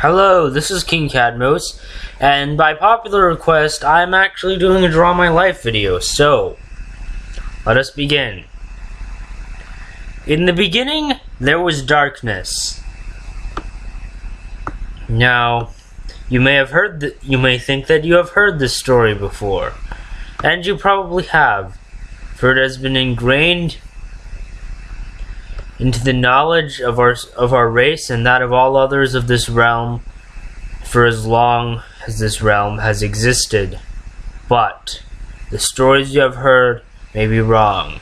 Hello, this is King Cadmos, and by popular request, I'm actually doing a Draw My Life video, so let us begin. In the beginning, there was darkness. Now, you may think that you have heard this story before, and you probably have, for it has been ingrained into the knowledge of our race and that of all others of this realm for as long as this realm has existed. But the stories you have heard may be wrong,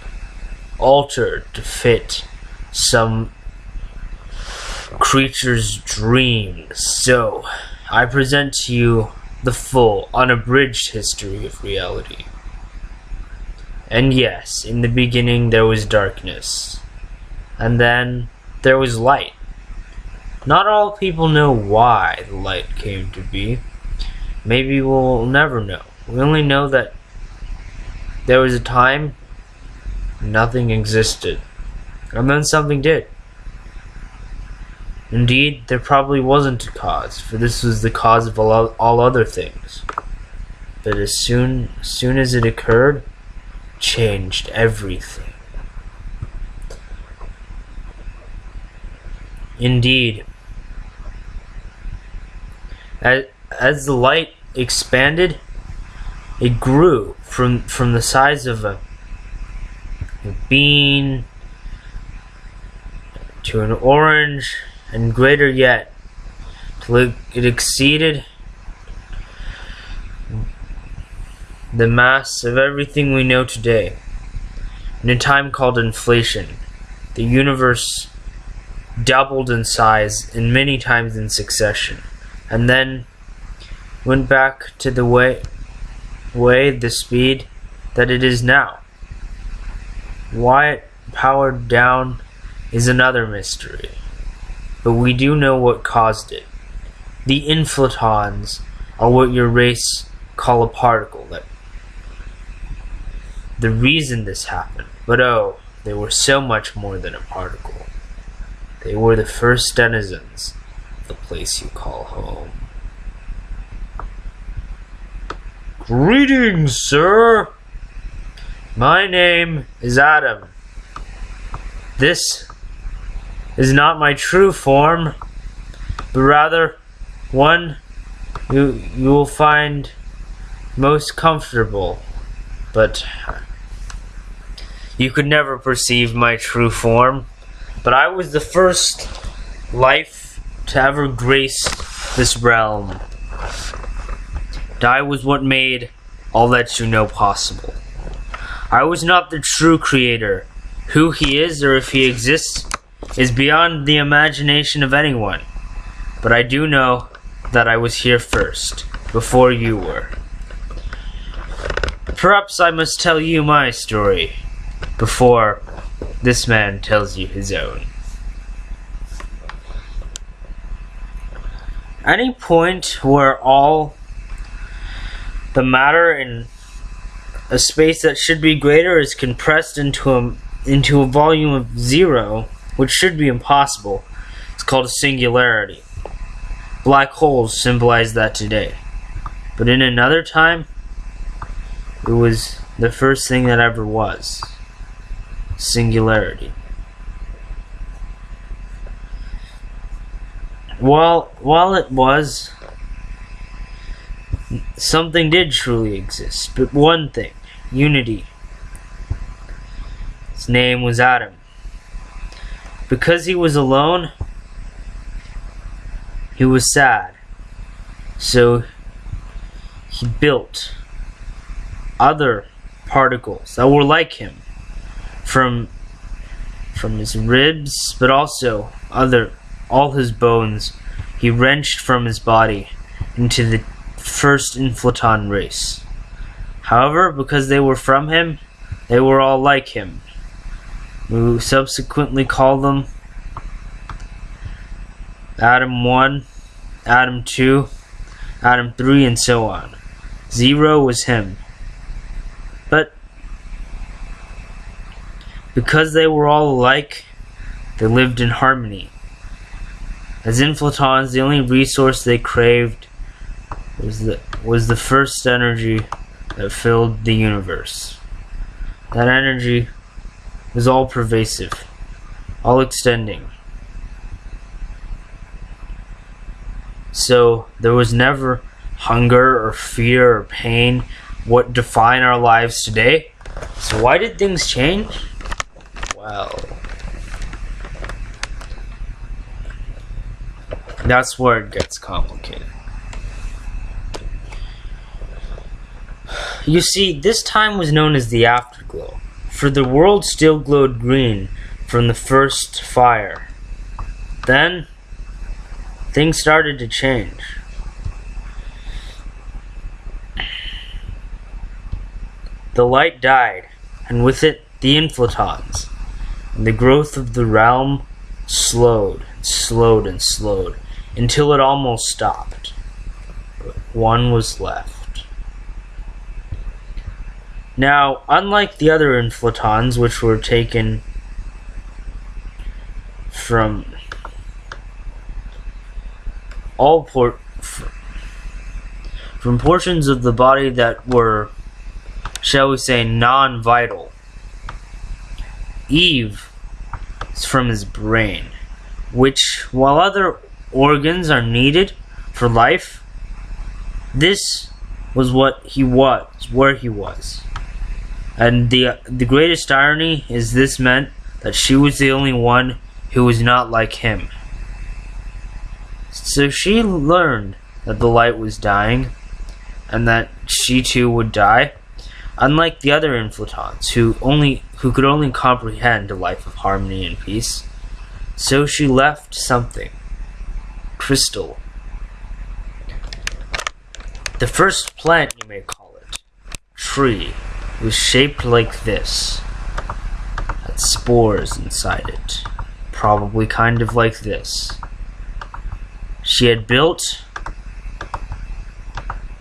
altered to fit some creature's dreams. So I present to you the full, unabridged history of reality. And yes, in the beginning there was darkness. And then there was light. Not all people know why the light came to be. Maybe we'll never know. We only know that there was a time nothing existed, and then something did. Indeed, there probably wasn't a cause, for this was the cause of all other things. But as soon as it occurred, changed everything. Indeed, as the light expanded, it grew from the size of a bean to an orange, and greater yet, till it exceeded the mass of everything we know today. In a time called inflation, the universe doubled in size and many times in succession, and then went back to the the speed that it is now. Why it powered down is another mystery, but we do know what caused it. The inflatons are what your race call a particle. The reason this happened, but oh, they were so much more than a particle. They were the first denizens of the place you call home. Greetings, sir! My name is Adam. This is not my true form, but rather one you will find most comfortable. But you could never perceive my true form. But I was the first life to ever grace this realm. And I was what made all that you know possible. I was not the true creator. Who he is or if he exists is beyond the imagination of anyone. But I do know that I was here first, before you were. Perhaps I must tell you my story before this man tells you his own. Any point where all the matter in a space that should be greater is compressed into a volume of zero, which should be impossible, it's called a singularity. Black holes symbolize that today. But in another time, it was the first thing that ever was. Singularity. While it was, something did truly exist, but one thing, unity. His name was Adam. Because he was alone, he was sad. So he built other particles that were like him. From his ribs, but also all his bones, he wrenched from his body into the first inflaton race. However, because they were from him, they were all like him. We subsequently call them Adam 1, Adam 2, Adam 3, and so on. 0 was him. But because they were all alike, they lived in harmony. As inflatons, the only resource they craved was the first energy that filled the universe. That energy was all pervasive, all extending. So there was never hunger or fear or pain what define our lives today. So why did things change? Well, that's where it gets complicated. You see, this time was known as the afterglow, for the world still glowed green from the first fire. Then, things started to change. The light died, and with it, the inflatons, and the growth of the realm slowed, until it almost stopped. But one was left. Now, unlike the other inflatons, which were taken from from portions of the body that were, shall we say, non-vital, Eve is from his brain, which, while other organs are needed for life, this was what he was, where he was. And the greatest irony is this meant that she was the only one who was not like him. So she learned that the light was dying, and that she too would die, unlike the other inflatons who could only comprehend a life of harmony and peace. So she left something. Crystal. The first plant, you may call it, tree, was shaped like this. Had spores inside it. Probably kind of like this. She had built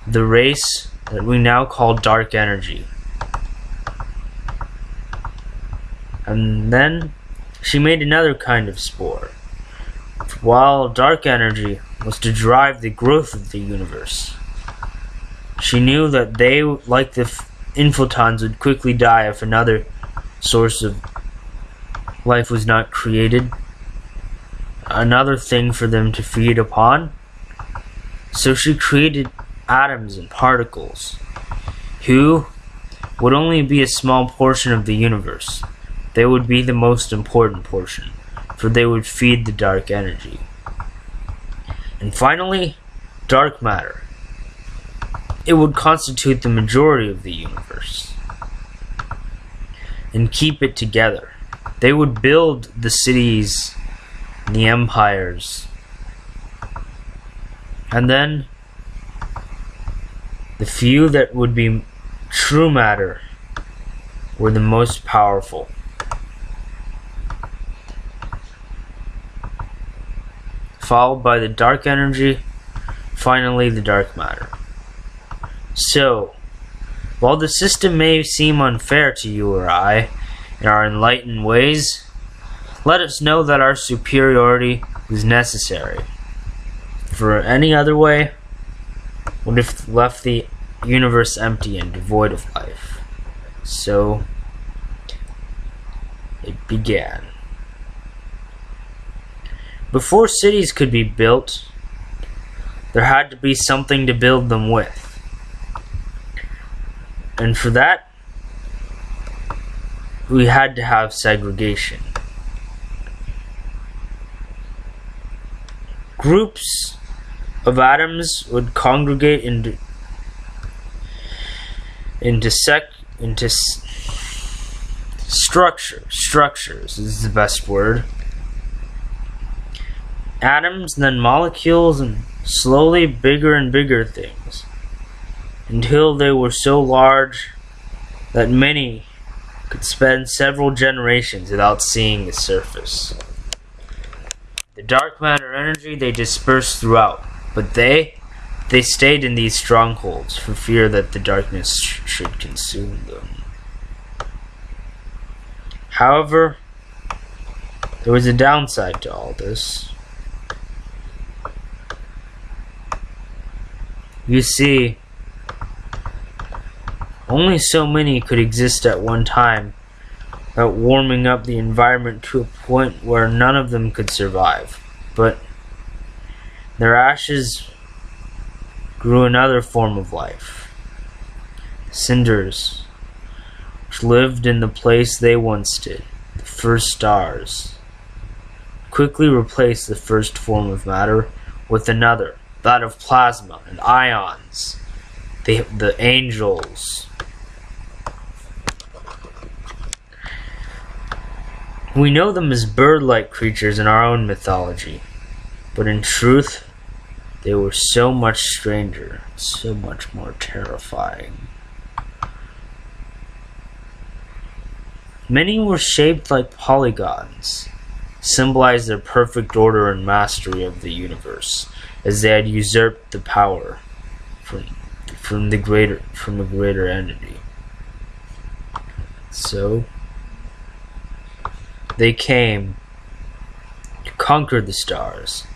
the race that we now call dark energy. And then she made another kind of spore. While dark energy was to drive the growth of the universe, she knew that they, like the inflatons, would quickly die if another source of life was not created, another thing for them to feed upon. So she created atoms and particles, who would only be a small portion of the universe. They would be the most important portion, for they would feed the dark energy. And finally, dark matter. It would constitute the majority of the universe and keep it together. They would build the cities, the empires, and then the few that would be true matter were the most powerful. Followed by the dark energy, finally the dark matter. So, while the system may seem unfair to you or I, in our enlightened ways, let us know that our superiority is necessary. For any other way would have left the universe empty and devoid of life. So, it began. Before cities could be built, there had to be something to build them with. And for that, we had to have segregation. Groups of atoms would congregate into structures is the best word. Atoms, then molecules, and slowly bigger and bigger things, until they were so large that many could spend several generations without seeing the surface. The dark matter energy they dispersed throughout, but they stayed in these strongholds for fear that the darkness should consume them. However, there was a downside to all this. You see, only so many could exist at one time without warming up the environment to a point where none of them could survive. But their ashes grew another form of life. Cinders, which lived in the place they once did, the first stars, quickly replaced the first form of matter with another, that of plasma and ions, the angels. We know them as bird-like creatures in our own mythology, but in truth, they were so much stranger, so much more terrifying. Many were shaped like polygons, symbolized their perfect order and mastery of the universe, as they had usurped the power from a greater entity. So they came to conquer the stars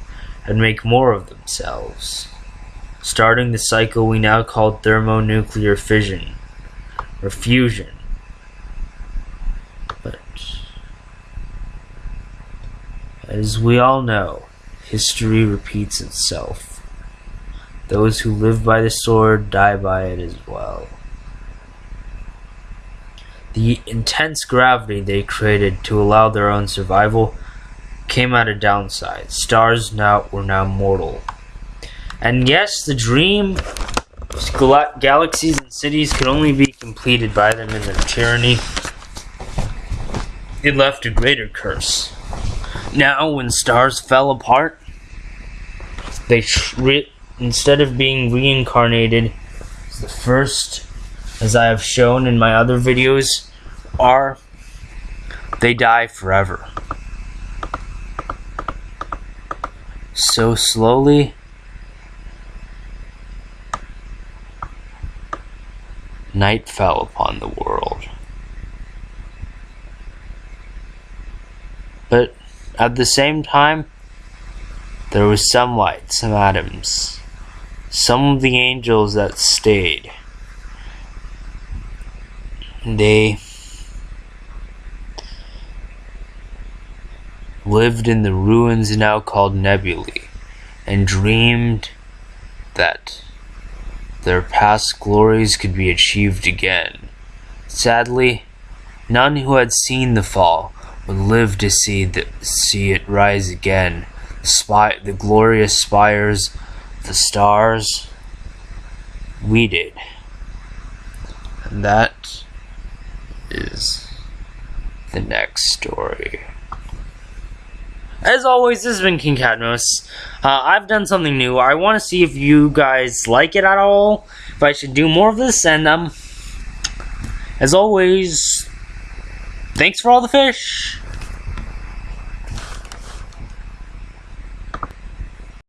and make more of themselves, starting the cycle we now call thermonuclear fission or fusion. But as we all know, history repeats itself. Those who live by the sword die by it as well. The intense gravity they created to allow their own survival came at a downside. Stars were now mortal. And yes, the dream of galaxies and cities could only be completed by them in their tyranny. It left a greater curse. Now, when stars fell apart, they instead of being reincarnated, the first, as I have shown in my other videos, they die forever. So slowly, night fell upon the world. But at the same time, there was some light, some atoms, some of the angels that stayed. They lived in the ruins now called nebulae, and dreamed that their past glories could be achieved again. Sadly, none who had seen the fall would live to see it rise again. The glorious spires, the stars, we did. And that is the next story. As always, this has been King Cadmus. I've done something new. I want to see if you guys like it at all, if I should do more of this, and as always, thanks for all the fish.